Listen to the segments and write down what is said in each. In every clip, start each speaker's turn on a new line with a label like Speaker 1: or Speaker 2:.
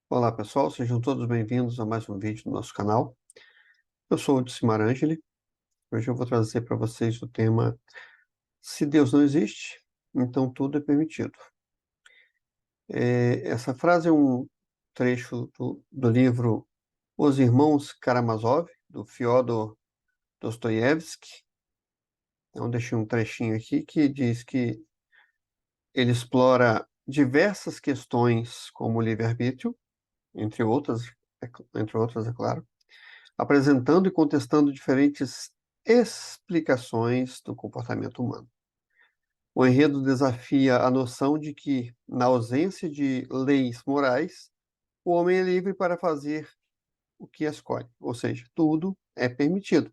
Speaker 1: Olá pessoal, sejam todos bem-vindos a mais um vídeo do nosso canal. Eu sou o Odicimar Angeli. Hoje eu vou trazer para vocês o tema Se Deus não existe, então tudo é permitido. Essa frase é um trecho do livro Os Irmãos Karamazov, do Fyodor Dostoiévski. Então deixei um trechinho aqui que diz que ele explora diversas questões como o livre-arbítrio, entre outras, é claro, apresentando e contestando diferentes explicações do comportamento humano. O enredo desafia a noção de que, na ausência de leis morais, o homem é livre para fazer o que escolhe, ou seja, tudo é permitido.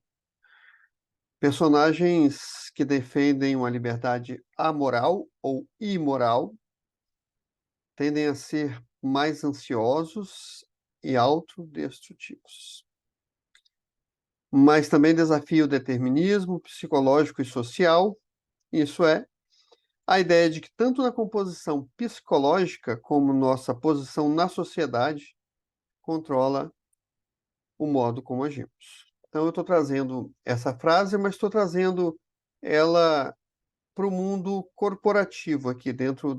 Speaker 1: Personagens que defendem uma liberdade amoral ou imoral tendem a ser mais ansiosos e autodestrutivos. Mas também desafia o determinismo psicológico e social, isso é, a ideia de que tanto na composição psicológica como nossa posição na sociedade controla o modo como agimos. Então eu estou trazendo essa frase, mas estou trazendo ela para o mundo corporativo aqui dentro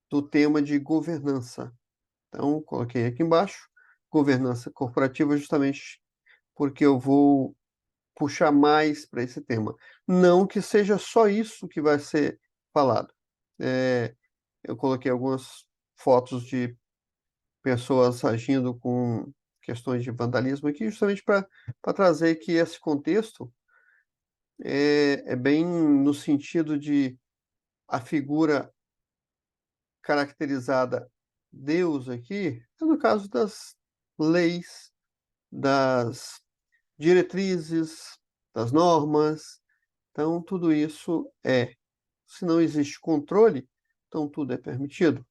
Speaker 1: do tema de governança. Então coloquei aqui embaixo, governança corporativa, justamente porque eu vou puxar mais para esse tema. Não que seja só isso que vai ser falado. Eu coloquei algumas fotos de pessoas agindo com questões de vandalismo aqui, justamente para trazer que esse contexto é bem no sentido de a figura caracterizada Deus aqui, é no caso das leis, das diretrizes, das normas. Então, tudo isso se não existe controle, então tudo é permitido.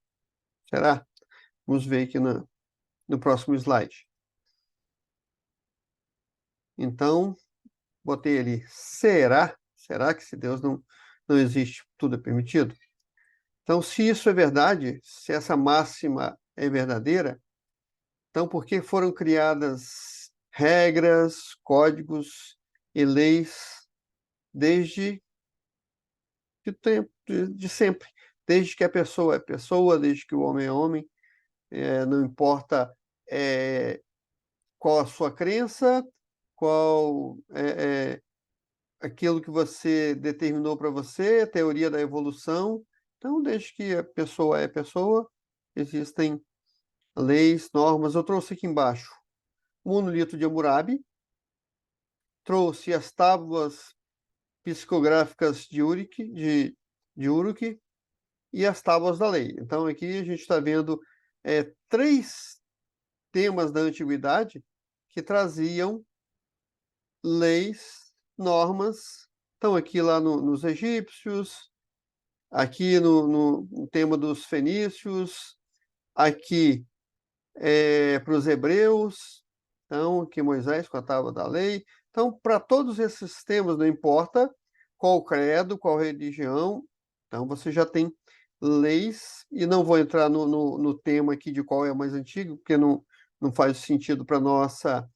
Speaker 1: Será? Vamos ver aqui no próximo slide. Então, botei ali, será? Será que se Deus não existe, tudo é permitido? Então, se isso é verdade, se essa máxima é verdadeira, então por que foram criadas regras, códigos e leis desde de tempo, de sempre? Desde que a pessoa é pessoa, desde que o homem é homem, não importa qual a sua crença, qual aquilo que você determinou para você, a teoria da evolução. Então, desde que a pessoa é pessoa, existem leis, normas. Eu trouxe aqui embaixo o monolito de Hammurabi, trouxe as tábuas psicográficas de Uruk e as tábuas da lei. Então, aqui a gente está vendo três temas da antiguidade que traziam leis, normas. Então, aqui lá nos egípcios, aqui no tema dos fenícios, aqui para os hebreus, então, que Moisés contava da lei. Então, para todos esses temas, não importa qual credo, qual religião, então você já tem leis, e não vou entrar no tema aqui de qual é o mais antigo, porque não faz sentido para nossa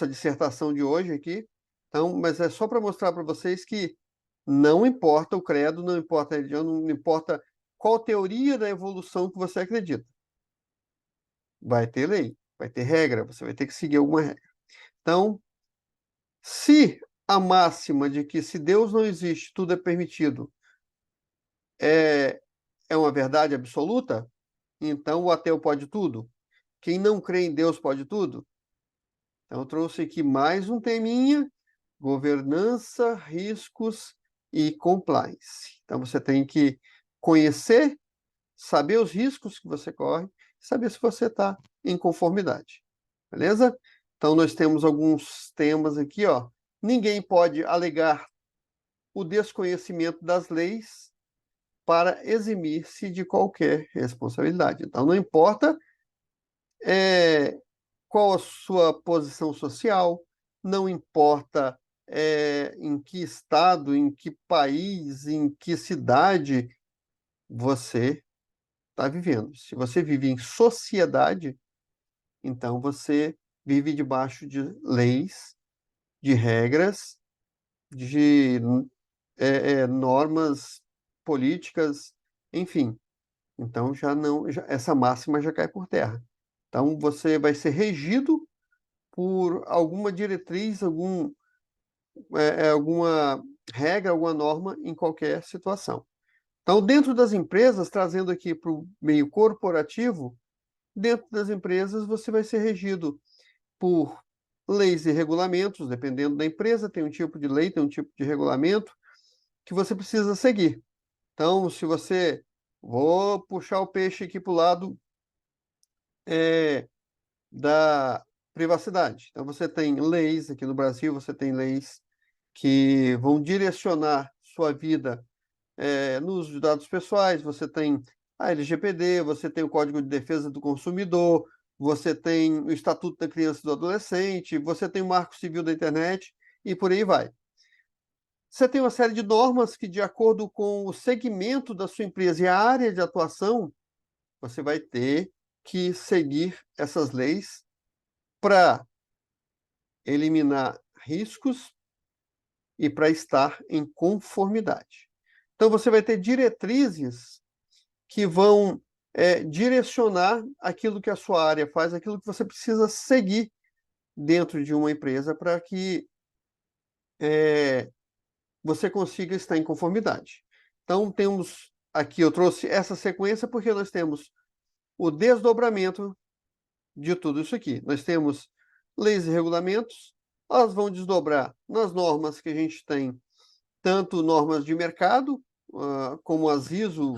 Speaker 1: dissertação de hoje aqui. Então, mas é só para mostrar para vocês que não importa o credo, não importa a religião, não importa qual teoria da evolução que você acredita. Vai ter lei, vai ter regra, você vai ter que seguir alguma regra. Então, se a máxima de que se Deus não existe, tudo é permitido, é, é uma verdade absoluta, então o ateu pode tudo. Quem não crê em Deus pode tudo. Então, eu trouxe aqui mais um teminha: governança, riscos e compliance. Então, você tem que conhecer, saber os riscos que você corre, saber se você está em conformidade. Beleza? Então, nós temos alguns temas aqui, ó. Ninguém pode alegar o desconhecimento das leis para eximir-se de qualquer responsabilidade. Então, não importa qual a sua posição social, não importa em que estado, em que país, em que cidade você está vivendo. Se você vive em sociedade, então você vive debaixo de leis, de regras, de normas políticas, enfim. Então já não, essa máxima já cai por terra. Então você vai ser regido por alguma diretriz, alguma regra, alguma norma em qualquer situação. Então, dentro das empresas, trazendo aqui para o meio corporativo, dentro das empresas você vai ser regido por leis e regulamentos, dependendo da empresa, tem um tipo de lei, tem um tipo de regulamento que você precisa seguir. Então, se você... Vou puxar o peixe aqui para o lado da privacidade. Então, você tem leis, aqui no Brasil, você tem leis que vão direcionar sua vida no uso de dados pessoais, você tem a LGPD, você tem o Código de Defesa do Consumidor, você tem o Estatuto da Criança e do Adolescente, você tem o Marco Civil da Internet e por aí vai. Você tem uma série de normas que, de acordo com o segmento da sua empresa e a área de atuação, você vai ter que seguir essas leis para eliminar riscos e para estar em conformidade. Então, você vai ter diretrizes que vão direcionar aquilo que a sua área faz, aquilo que você precisa seguir dentro de uma empresa para que você consiga estar em conformidade. Então, temos aqui, eu trouxe essa sequência porque nós temos o desdobramento de tudo isso aqui. Nós temos leis e regulamentos, elas vão desdobrar nas normas que a gente tem, tanto normas de mercado, como as ISO,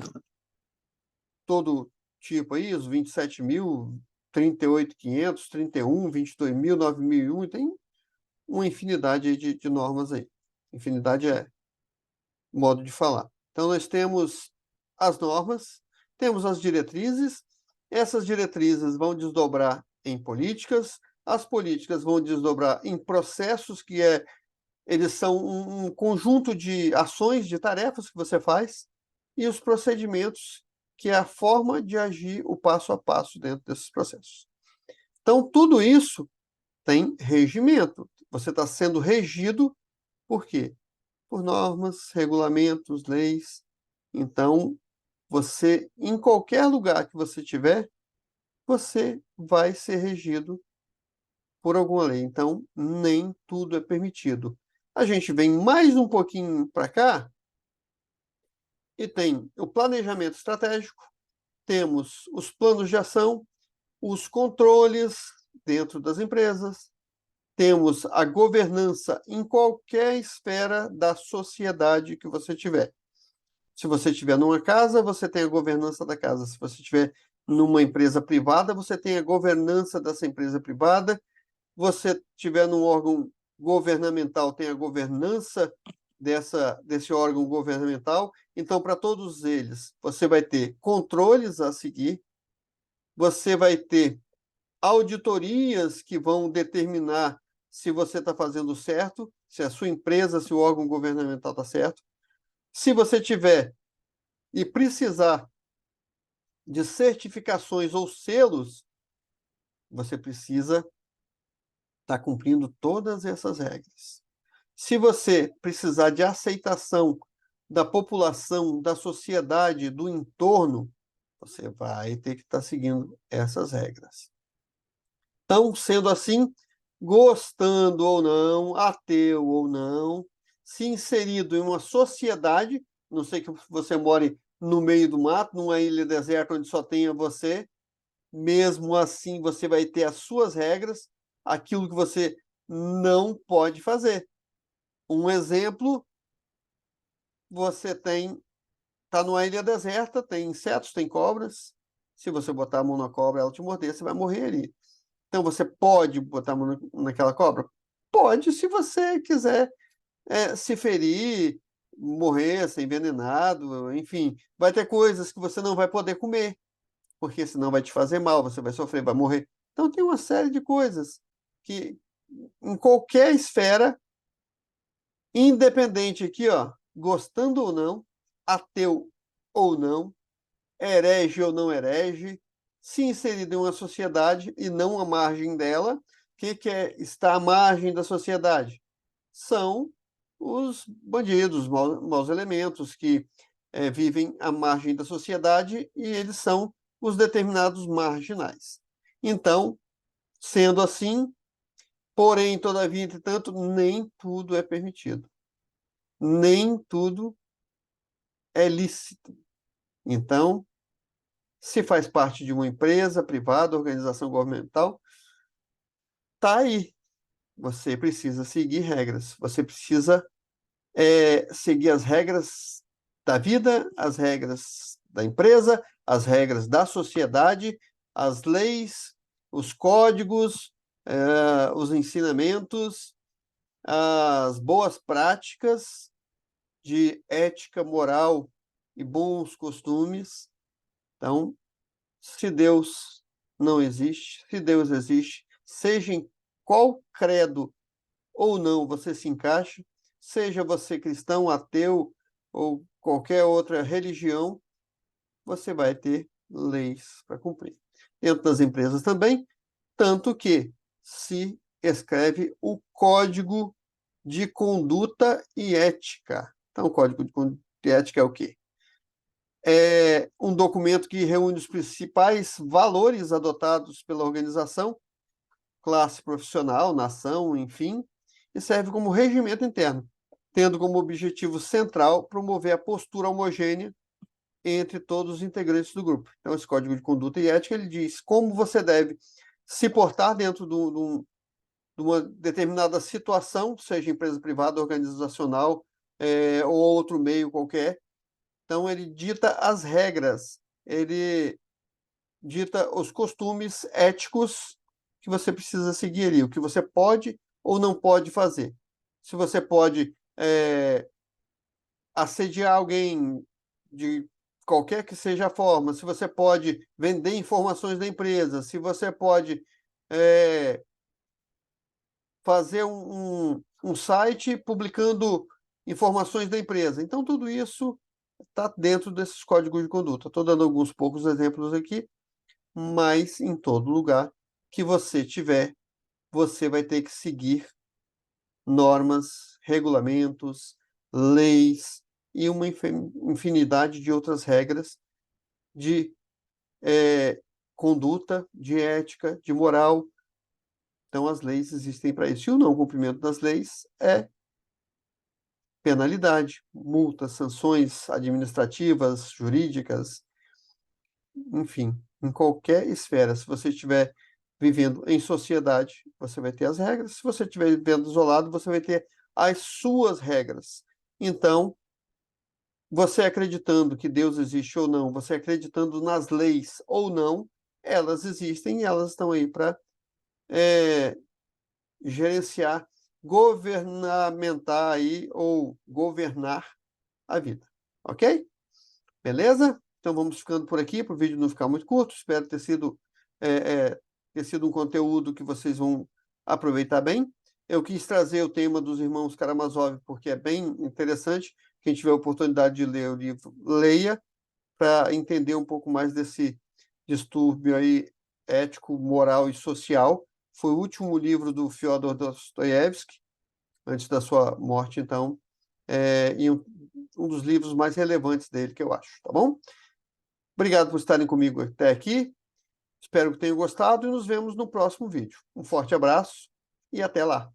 Speaker 1: todo tipo aí, ISO 27.000, 38.500, 31, 22.000, 9.001, e tem uma infinidade de normas aí. Infinidade é modo de falar. Então, nós temos as normas, temos as diretrizes, essas diretrizes vão desdobrar em políticas, as políticas vão desdobrar em processos, eles são um conjunto de ações, de tarefas que você faz, e os procedimentos, que é a forma de agir, o passo a passo dentro desses processos. Então, tudo isso tem regimento. Você está sendo regido por quê? Por normas, regulamentos, leis. Então, você, em qualquer lugar que você estiver, você vai ser regido por alguma lei. Então, nem tudo é permitido. A gente vem mais um pouquinho para cá e tem o planejamento estratégico, temos os planos de ação, os controles dentro das empresas, temos a governança em qualquer esfera da sociedade que você tiver. Se você estiver numa casa, você tem a governança da casa. Se você estiver numa empresa privada, você tem a governança dessa empresa privada. Você estiver num órgão governamental, tem a governança desse órgão governamental. Então, para todos eles, você vai ter controles a seguir, você vai ter auditorias que vão determinar se você está fazendo certo, se a sua empresa, se o órgão governamental está certo. Se você tiver e precisar de certificações ou selos, você precisa estar cumprindo todas essas regras. Se você precisar de aceitação da população, da sociedade, do entorno, você vai ter que estar seguindo essas regras. Então, sendo assim, gostando ou não, ateu ou não, se inserido em uma sociedade, não sei que você more no meio do mato, numa ilha deserta onde só tenha você, mesmo assim você vai ter as suas regras, aquilo que você não pode fazer. Um exemplo, você está numa ilha deserta, tem insetos, tem cobras. Se você botar a mão na cobra, ela te morder, você vai morrer ali. Então, você pode botar a mão naquela cobra? Pode, se você quiser se ferir, morrer, ser envenenado, enfim. Vai ter coisas que você não vai poder comer, porque senão vai te fazer mal, você vai sofrer, vai morrer. Então, tem uma série de coisas que, em qualquer esfera, independente aqui, ó, gostando ou não, ateu ou não, herege ou não herege, se inserido em uma sociedade e não à margem dela. O que é estar à margem da sociedade? São os bandidos, maus elementos que vivem à margem da sociedade e eles são os determinados marginais. Então, sendo assim, porém, todavia, entretanto, nem tudo é permitido. Nem tudo é lícito. Então, se faz parte de uma empresa privada, organização governamental, tá aí. Você precisa seguir regras. Você precisa seguir as regras da vida, as regras da empresa, as regras da sociedade, as leis, os códigos, os ensinamentos, as boas práticas de ética, moral e bons costumes. Então, se Deus não existe, se Deus existe, seja em qual credo ou não você se encaixa, seja você cristão, ateu ou qualquer outra religião, você vai ter leis para cumprir. Dentro das empresas também, tanto que se escreve o Código de Conduta e Ética. Então, o Código de Conduta e Ética é o quê? É um documento que reúne os principais valores adotados pela organização, classe profissional, nação, enfim, e serve como regimento interno, tendo como objetivo central promover a postura homogênea entre todos os integrantes do grupo. Então, esse Código de Conduta e Ética, ele diz como você deve se portar dentro de uma determinada situação, seja empresa privada, organizacional, ou outro meio qualquer. Então, ele dita as regras, ele dita os costumes éticos que você precisa seguir ali, o que você pode ou não pode fazer. Se você pode assediar alguém de qualquer que seja a forma, se você pode vender informações da empresa, se você pode fazer um site publicando informações da empresa. Então, tudo isso está dentro desses códigos de conduta. Estou dando alguns poucos exemplos aqui, mas em todo lugar que você tiver, você vai ter que seguir normas, regulamentos, leis e uma infinidade de outras regras de conduta, de ética, de moral. Então, as leis existem para isso. E o não cumprimento das leis é penalidade, multas, sanções administrativas, jurídicas, enfim, em qualquer esfera. Se você estiver vivendo em sociedade, você vai ter as regras. Se você estiver vivendo isolado, você vai ter as suas regras. Então, você acreditando que Deus existe ou não, você acreditando nas leis ou não, elas existem e elas estão aí para gerenciar, governamentar aí, ou governar a vida. Ok? Beleza? Então vamos ficando por aqui, para o vídeo não ficar muito curto. Espero ter sido um conteúdo que vocês vão aproveitar bem. Eu quis trazer o tema dos irmãos Karamazov, porque é bem interessante. Quem tiver a oportunidade de ler o livro, leia, para entender um pouco mais desse distúrbio aí ético, moral e social. Foi o último livro do Fyodor Dostoiévski, antes da sua morte, então, e um dos livros mais relevantes dele, que eu acho, tá bom? Obrigado por estarem comigo até aqui. Espero que tenham gostado e nos vemos no próximo vídeo. Um forte abraço e até lá.